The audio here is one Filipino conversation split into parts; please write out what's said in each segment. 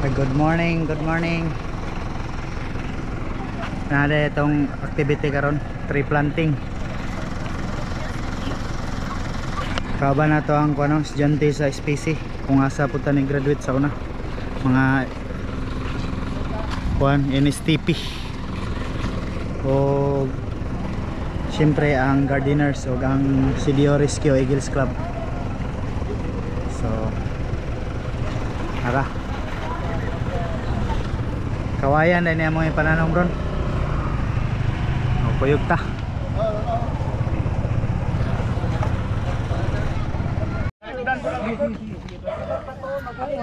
Good morning, good morning. Nada itong activity karon, tree planting. Kaba na to ang kuno estudyante sa SPC kung asa punta ni graduate sa una. Mga kuan NSTP. O siyempre ang gardeners o ang CDO Rescue Eagles Club. So ara kawayan na niya mga pananong ron. O puyog ta.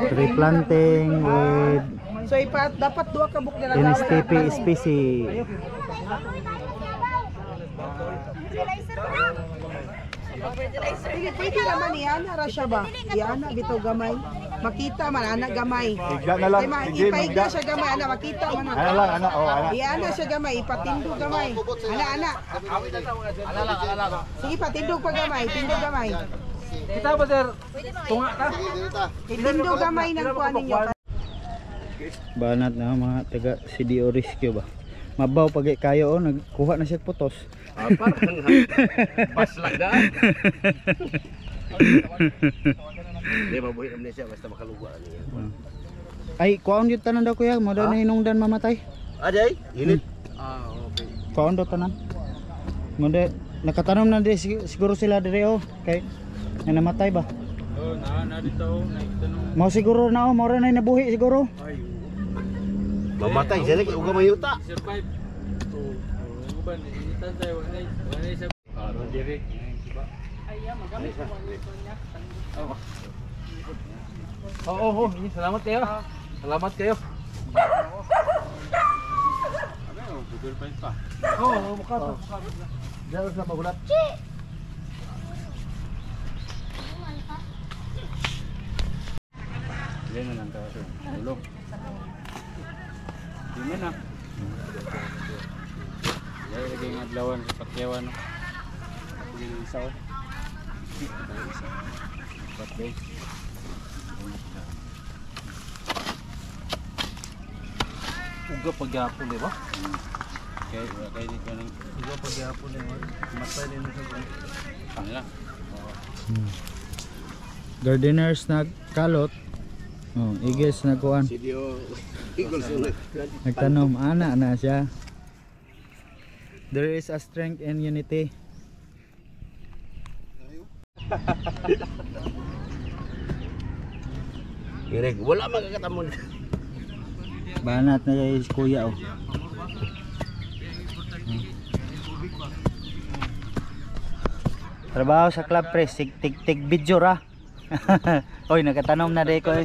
Tree planting with so dapat dua ka buk nila NSTP SPC. Pwede naman yan, hara siya ba? Yan, bitaw gamay. Makita man, anak gamay. Higa na lang. Ipaiga siya gamay, anak, makita man. Ana lang, ana, oh, ana. Iyan na siya gamay, ipatindog gamay. Anak. Sige, patindog pa gamay, tindog gamay. Kita ba sir? Tunga ka? Tindog gamay ng kuha ninyo. Banat na mga taga CDO Rescue ba. Mabaw pag kayo nagkuha na siya putos. Parang paslag na. Di mabuhi naman siya basta makaluwa niya. Ay, kuhaon yun tanan daw kuya, mo daw na hinungdan mamatay. Aday, init. Okay. Kuhaon daw tanan. Mo daw nakatanom na di siguro sila dire kay na namatay ba? Oh, na dito naitanong. Mo siguro na mo ra na nabuhi siguro. Ay. Mamatay sila kay uga mayuta. Survive. Uban initan tayo wala sa aro dire. Ay, magamit mo niya. Oo, salamat kayo. Salamat kayo. Ano, Google Pay pa. Oo, mukha to. Diyan sa magulat. Yan na lang tayo. Tulog. Di man na. Yan lagi ng adlawan sa Pakyawan. Isa o. Patay. Uga pagyapon di ba? Kaya dito nang uga pagyapon di ba? Matay din sa kuan. Kanila. Gardeners nagkalot. Oh, Eagles na kuan. CDO Eagles ulit. Nagtanom ana na siya. There is a strength and unity. Irek, wala magkakatamo. Banat na siya kuya oh. Trabaho sa club press, tig video ra. Oy, nagatanom na deko eh.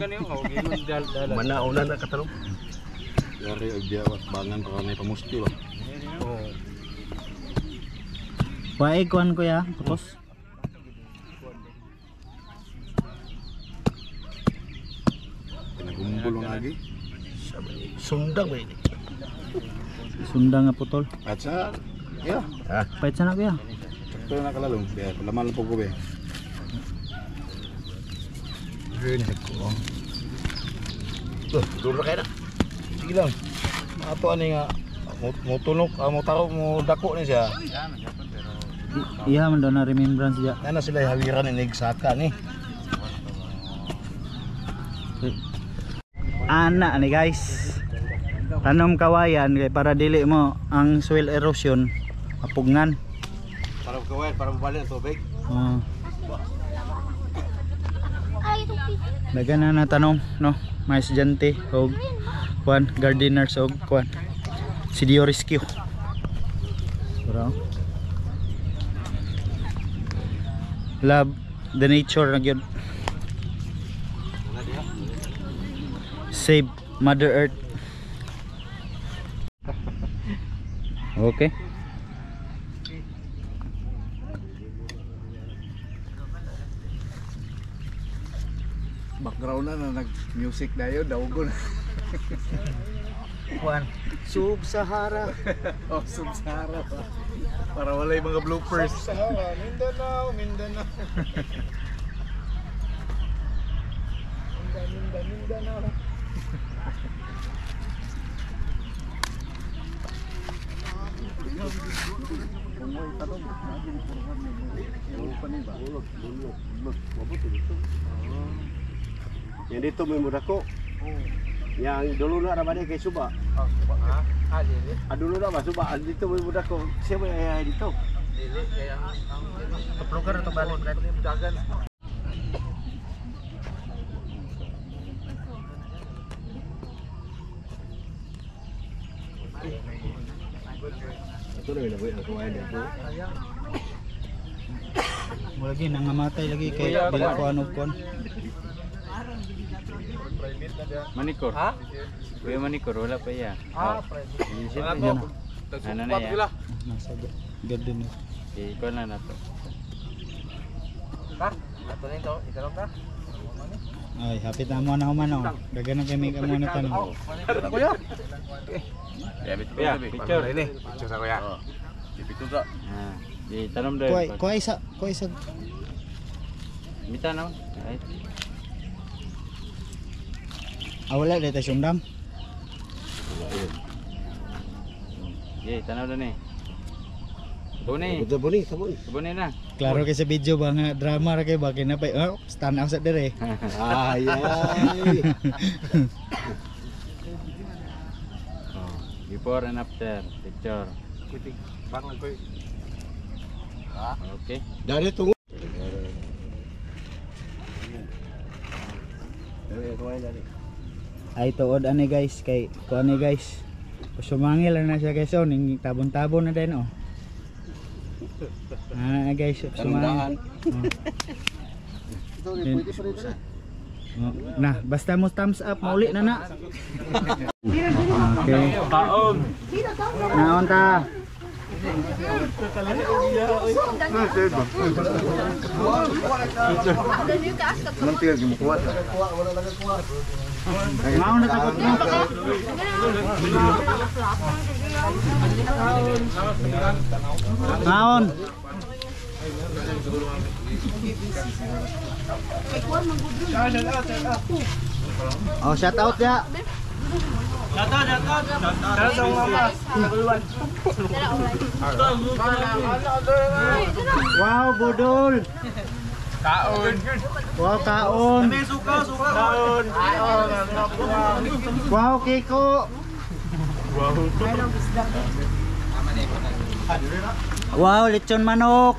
Manauna na katanong. Dari agdiawat bangan para may pamusti ba. Oo. Wae kuan kuya, putos. Nagumbulong lagi. Sundang ba ini? Sundang nga putol. At sa ya, Pait sana kuya. sakto na kalalong. Dia laman po ko be. Green ko. Duro kayo na. Sige lang. Ato ani nga mo tunok, mo taro mo dako ni siya. Iya man daw na remembrance dia. Ana sila hawiran ni saka ni. Ana ni guys. Tanom kawayan kay para dili mo ang soil erosion apugngan. Para kawayan, para mabalik ang tubig. Dagan na natanong no, mga estudyante og kuan gardeners og kuan CDO Rescue. Bro. Love the nature na gyud. Save Mother Earth. Okay. Background na nag-music dayo dawgon. Kuan Sub-Sahara. Oh, Sub-Sahara pa. Para wala yung mga bloopers. Sub-Sahara, Mindanao. Mindanao. Yang dito may mudako. Yang dulu na ramai kay Suba. Dulu na ba Suba? Dito may mudako. Siya may ayah dito. Keplugar atau balik dagan. Ito na yung ang kumain dito. Mo lagi nangamatay lagi kay dili ko ano kon. Manikor. Ha? Kuya Manikor, wala pa iya. Wala Ano na ya? Nasa garden. Ikaw na na to. Ay, hapit na mo na humano. Dagan na kami kamo na tanong. Ya, picture. Picture sa kuya. Picture sa. Ah, di tanong daw. Kuy isa. Mita no? Ay. Wala dito sumdam. Ye, tanaw daw ni. Buni. Betul buni, sabuni. Buni na. Klaro kay sa video ba nga drama ra kay ba kay napay stand out sa dire. Ay. Oh, before and after picture. Bangan ko. Okay. Dari tunggu. Dari kumain dari. Ay tuod ani guys kay ko ani guys. Sumangil lang na siya guys oh ning tabon-tabon na din oh. Guys, sumangil. Ito ni pwede pa rin sa. Nah, basta mo thumbs up, mauli na na. Okay. Kaon. Naon ta. Naon na takot mo. Naon. Oh, shout out ya. Wow, budol. Kaon. Wow, kaon. Kaon. Wow, kiko. Wow, lechon manok.